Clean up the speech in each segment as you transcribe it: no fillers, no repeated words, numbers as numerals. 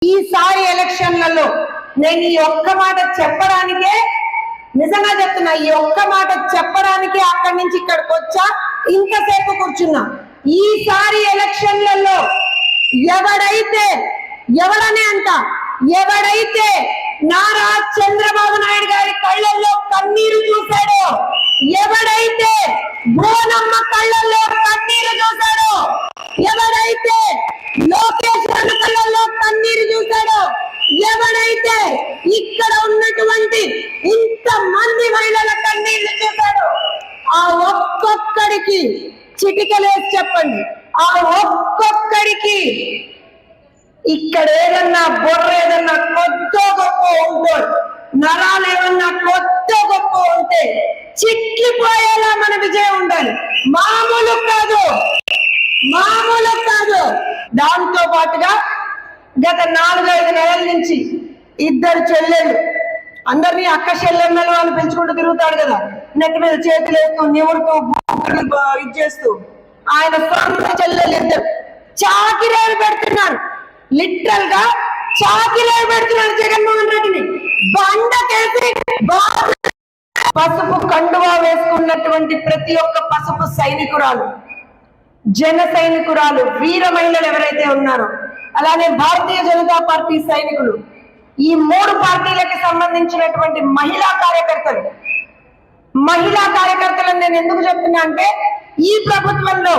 ఈసారి ఎలక్షన్లలో నేను ఈ ఒక్క మాట చెప్పడానికే నిజంగా చెప్తున్నా, ఈ ఒక్క మాట చెప్పడానికే అక్కడి నుంచి ఇక్కడికి వచ్చా, ఇంతసేపు కూర్చున్నా. ఈసారి ఎలక్షన్లలో ఎవడైతే నారా చంద్రబాబు నాయుడు గారి కళ్ళల్లో కన్నీరు చూశాడో, ఎవడైతే భువనమ్మ కళ్ళల్లో కన్నీరు చూశాడో, ఎవడైతే లోకేష్ కళ్ళల్లో కన్నీరు చూశాడో, ఎవడైతే ఇక్కడ ఉన్నటువంటి ఇంతమంది మహిళల కన్నీళ్లు చూశాడో, ఆ ఒక్కొక్కడికి చిటికలేసి చెప్పండి, ఆ ఒక్కొక్కడికి ఇక్కడ ఏదన్నా బొర్ర ఏదన్నా కొత్త గొప్ప ఉంటే, నరాలు ఏమన్నా కొత్త గొప్ప ఉంటే చిట్లిపోయేలా మన విజయం ఉండాలి. మామూలు కాదు. దాంతో పాటుగా గత 4-5 నెలల నుంచి ఇద్దరు చెల్లెళ్ళు, అందరినీ అక్క చెల్లెమ్మలు అని పెంచుకుంటూ తిరుగుతాడు కదా, నెత్తి మీద చేతులు వేస్తూ నివుడుతూ ఇది చేస్తూ, ఆయన సొంత చెల్లెలు ఇద్దరు చాకిరేలు పెడుతున్నారు. లిటరల్ గా చాకిరేలు పెడుతున్నారు జగన్మోహన్ రెడ్డిని. బండకేసి పసుపు కండువా వేసుకున్నటువంటి ప్రతి ఒక్క పసుపు సైనికురాలు, జన సైనికురాలు, వీర మహిళలు ఎవరైతే ఉన్నారో, అలానే భారతీయ జనతా పార్టీ సైనికులు, ఈ 3 పార్టీలకి సంబంధించినటువంటి మహిళా కార్యకర్తలను నేను ఎందుకు చెప్తున్నా అంటే, ఈ ప్రభుత్వంలో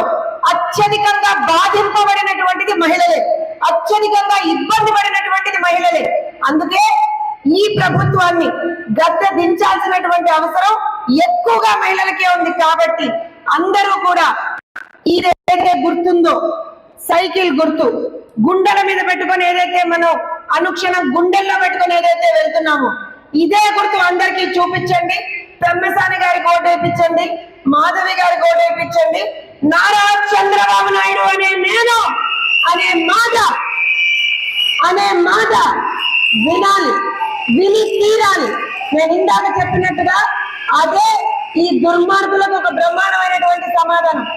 అత్యధికంగా బాధింపబడినటువంటిది మహిళలే, అత్యధికంగా ఇబ్బంది పడినటువంటిది మహిళలే. అందుకే ఈ ప్రభుత్వాన్ని గద్దె దించాల్సినటువంటి అవసరం ఎక్కువగా మహిళలకే ఉంది. కాబట్టి అందరూ కూడా ఇదైతే గుర్తుందో, సైకిల్ గుర్తు గుండెల మీద పెట్టుకొని ఏదైతే మనం అనుక్షణం గుండెల్లో పెట్టుకొని ఏదైతే వెళ్తున్నామో, ఇదే గుర్తు అందరికీ చూపించండి. పెమ్మసాని గారికి ఓటు వేయించండి, మాధవి గారికి ఓటు వేయించండి. నారా చంద్రబాబు నాయుడు అనే నేను అనే మాట వినాలి, విని తీరాలి. నేను ఇందాక చెప్పినట్టుగా అదే ఈ దుర్మార్గులకు ఒక బ్రహ్మాండమైనటువంటి సమాధానం.